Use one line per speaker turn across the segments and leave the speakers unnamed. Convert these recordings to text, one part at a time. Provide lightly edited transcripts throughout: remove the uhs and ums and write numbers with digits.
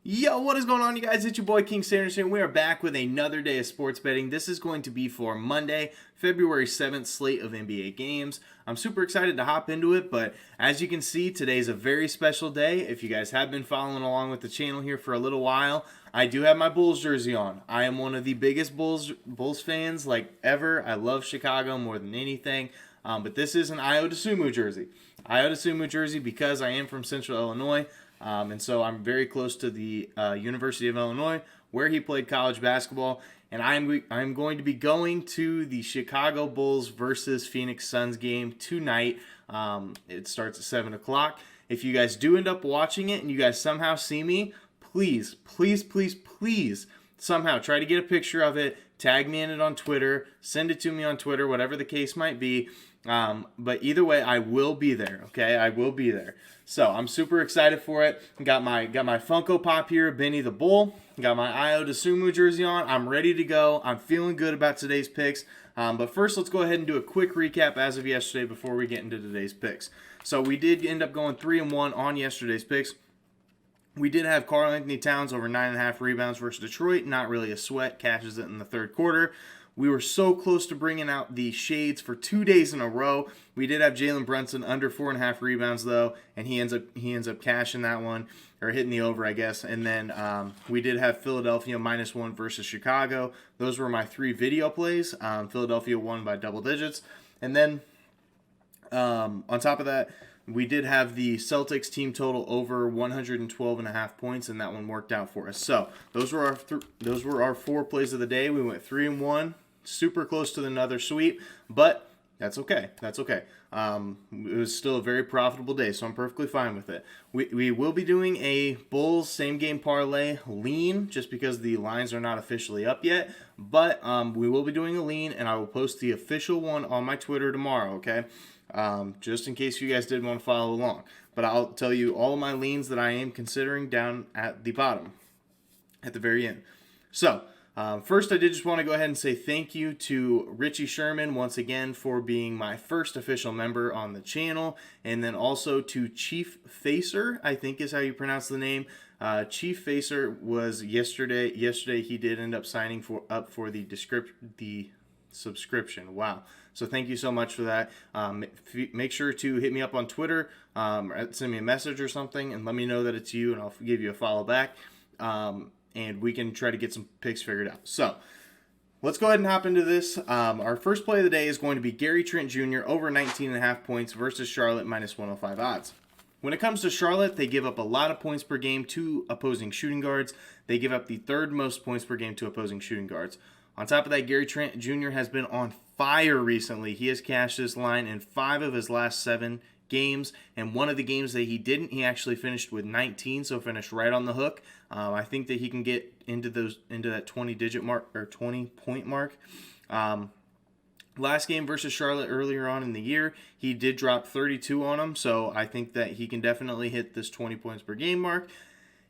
Yo, what is going on, you guys? It's your boy King Sanders here. We are back with another day of sports betting. This is going to be for Monday, February 7th slate of NBA games. I'm super excited to hop into it, but as you can see, today's a very special day. If you guys have been following along with the channel here for a little while, I do have my Bulls jersey on. I am one of the biggest Bulls fans like ever. I love Chicago more than anything, but this is an Ayo Dosunmu jersey. Ayo Dosunmu jersey because I am from Central Illinois. And so I'm very close to the University of Illinois, where he played college basketball. And I'm going to be going to the Chicago Bulls versus Phoenix Suns game tonight. It starts at 7 o'clock. If you guys do end up watching it and you guys somehow see me, please somehow try to get a picture of it. Tag me in it on Twitter. Send it to me on Twitter, whatever the case might be. But either way, I will be there. Okay, I will be there. So I'm super excited for it. Got my Funko Pop here, Benny the Bull. Got my Ayo Dosunmu jersey on. I'm ready to go. I'm feeling good about today's picks. But first, let's go ahead and do a quick recap as of yesterday before we get into today's picks. So we did end up going 3-1 on yesterday's picks. We did have Karl-Anthony Towns over 9.5 rebounds versus Detroit. Not really a sweat. Cashes it in the third quarter. We were so close to bringing out the shades for 2 days in a row. We did have Jalen Brunson under 4.5 rebounds though, and he ends up cashing that one, or hitting the over, I guess. And then we did have Philadelphia -1 versus Chicago. Those were my 3 video plays. Philadelphia won by double digits, and then on top of that, we did have the Celtics team total over 112.5 points, and that one worked out for us. So those were our 4 plays of the day. We went 3-1. Super close to another sweep, but that's okay. That's okay. It was still a very profitable day, so I'm perfectly fine with it. We will be doing a Bulls same game parlay lean, just because the lines are not officially up yet. But we will be doing a lean, and I will post the official one on my Twitter tomorrow. Okay, just in case you guys did want to follow along. But I'll tell you all of my leans that I am considering down at the bottom, at the very end. So. First, I did just want to go ahead and say thank you to Richie Sherman once again for being my first official member on the channel, and then also to Chief Facer, I think is how you pronounce the name. Chief Facer was yesterday. Yesterday, he did end up signing up for the subscription. Wow! So thank you so much for that. Make sure to hit me up on Twitter, or send me a message or something, and let me know that it's you, and I'll give you a follow back. And we can try to get some picks figured out. So let's go ahead and hop into this. Our first play of the day is going to be Gary Trent Jr. over 19.5 points versus Charlotte -105 odds. When it comes to Charlotte, they give up a lot of points per game to opposing shooting guards. They give up the 3rd most points per game to opposing shooting guards. On top of that, Gary Trent Jr. has been on fire recently. He has cashed this line in 5 of his last 7 games, and one of the games that he didn't, he actually finished with 19, so finished right on the hook. I think that he can get into that 20-digit mark, or 20-point mark. Last game versus Charlotte earlier on in the year, he did drop 32 on him, so I think that he can definitely hit this 20 points per game mark.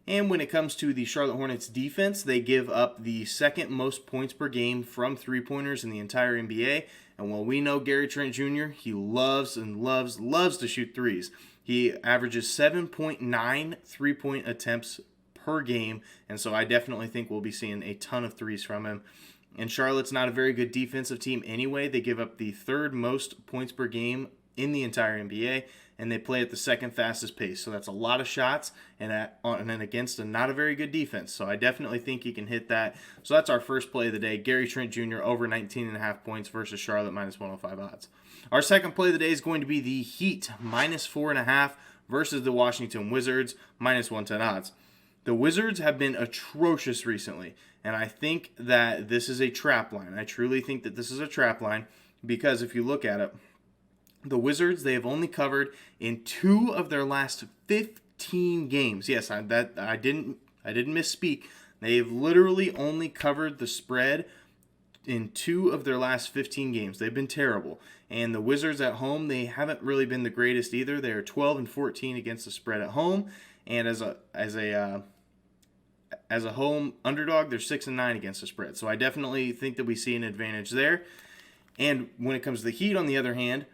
And when it comes to the Charlotte Hornets defense, they give up the 2nd most points per game from three-pointers in the entire NBA. And while we know Gary Trent Jr., he loves to shoot threes. He averages 7.9 three-point attempts per game, and so I definitely think we'll be seeing a ton of threes from him. And Charlotte's not a very good defensive team anyway. They give up the 3rd most points per game in the entire NBA, and they play at the 2nd fastest pace. So that's a lot of shots, and then against a not a very good defense. So I definitely think he can hit that. So that's our first play of the day, Gary Trent Jr. over 19.5 points versus Charlotte -105 odds. Our second play of the day is going to be the Heat -4.5 versus the Washington Wizards -110 odds. The Wizards have been atrocious recently, and I think that this is a trap line. I truly think that this is a trap line because if you look at it, the Wizards, they have only covered in 2 of their last 15 games. Yes, I didn't misspeak. They have literally only covered the spread in 2 of their last 15 games. They've been terrible. And the Wizards at home, they haven't really been the greatest either. They are 12-14 against the spread at home, and as a home underdog, they're 6-9 against the spread. So I definitely think that we see an advantage there. And when it comes to the Heat, on the other hand,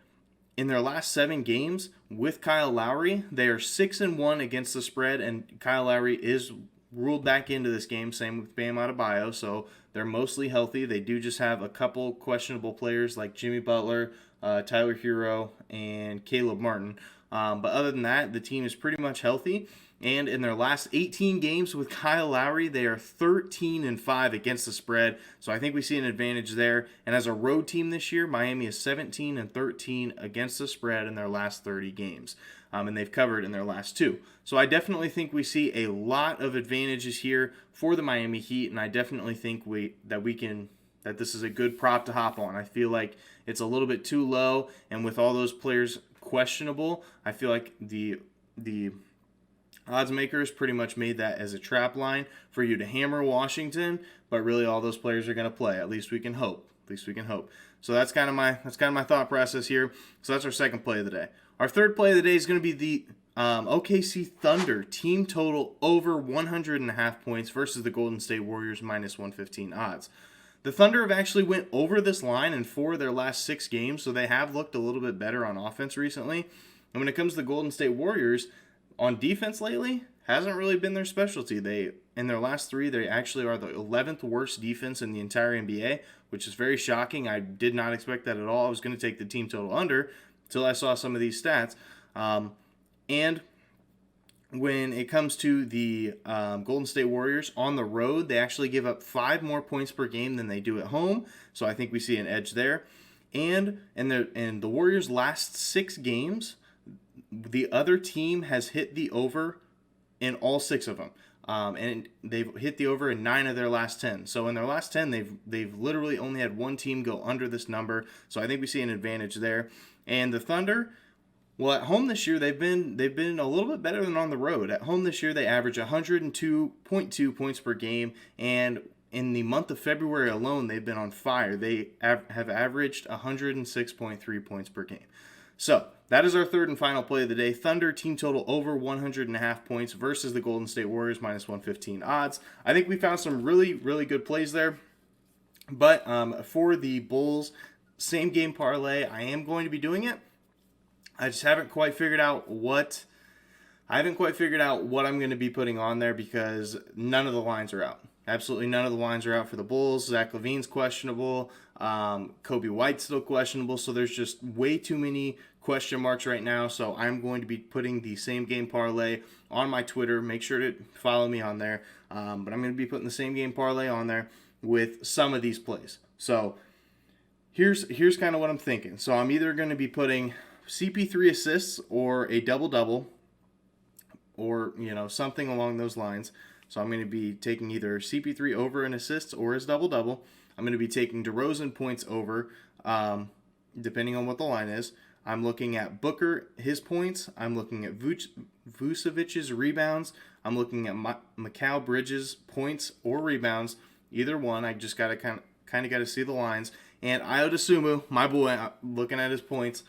in their last 7 games with Kyle Lowry, they are 6-1 against the spread, and Kyle Lowry is ruled back into this game. Same with Bam Adebayo, so they're mostly healthy. They do just have a couple questionable players like Jimmy Butler, Tyler Hero, and Caleb Martin. But other than that, the team is pretty much healthy. And in their last 18 games with Kyle Lowry, they are 13-5 against the spread. So I think we see an advantage there. And as a road team this year, Miami is 17-13 against the spread in their last 30 games. And they've covered in their last 2. So I definitely think we see a lot of advantages here for the Miami Heat, and I definitely think that this is a good prop to hop on. I feel like it's a little bit too low, and with all those players questionable, I feel like the odds makers pretty much made that as a trap line for you to hammer Washington, but really all those players are going to play. At least we can hope. So that's kind of my thought process here. So that's our second play of the day. Our third play of the day is going to be the OKC Thunder team total over 100.5 points versus the Golden State Warriors minus 115 odds. The Thunder have actually went over this line in 4 of their last 6 games, so they have looked a little bit better on offense recently. And when it comes to the Golden State Warriors, on defense lately, hasn't really been their specialty. In their last 3, they actually are the 11th worst defense in the entire NBA, which is very shocking. I did not expect that at all. I was going to take the team total under until I saw some of these stats. And when it comes to the Golden State Warriors on the road, they actually give up 5 more points per game than they do at home. So I think we see an edge there. And in the Warriors' last 6 games, the other team has hit the over in all 6 of them. And they've hit the over in 9 of their last 10. So in their last 10, they've literally only had one team go under this number. So I think we see an advantage there. And the Thunder, well, at home this year, they've been a little bit better than on the road. At home this year, they average 102.2 points per game, and in the month of February alone, they've been on fire. They have averaged 106.3 points per game. So that is our third and final play of the day. Thunder team total over 100.5 points versus the Golden State Warriors minus 115 odds. I think we found some really, really good plays there. But for the Bulls same game parlay, I am going to be doing it. I just haven't quite figured out what I'm going to be putting on there because none of the lines are out. Absolutely none of the lines are out for the Bulls. Zach LaVine's questionable. Kobe White's still questionable. So there's just way too many question marks right now. So I'm going to be putting the same game parlay on my Twitter. Make sure to follow me on there. But I'm going to be putting the same game parlay on there with some of these plays. So here's kind of what I'm thinking. So I'm either going to be putting CP3 assists or a double-double or, something along those lines. So I'm going to be taking either CP3 over in assists or his double-double. I'm going to be taking DeRozan points over, depending on what the line is. I'm looking at Booker, his points. I'm looking at Vucevic's rebounds. I'm looking at Mikal Bridges' points or rebounds. Either one. I just got to kind of got to see the lines. And Ayo Dosunmu, my boy, looking at his points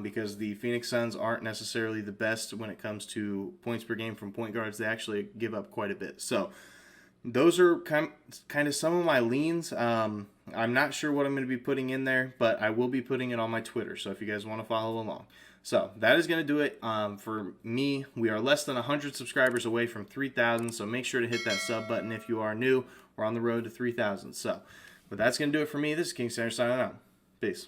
because the Phoenix Suns aren't necessarily the best when it comes to points per game from point guards. They actually give up quite a bit. So those are kind of some of my leans. I'm not sure what I'm going to be putting in there, but I will be putting it on my Twitter. So if you guys want to follow along. So that is going to do it for me. We are less than 100 subscribers away from 3,000. So make sure to hit that sub button if you are new. We're on the road to 3,000. So. But that's going to do it for me. This is King Center signing out. Peace.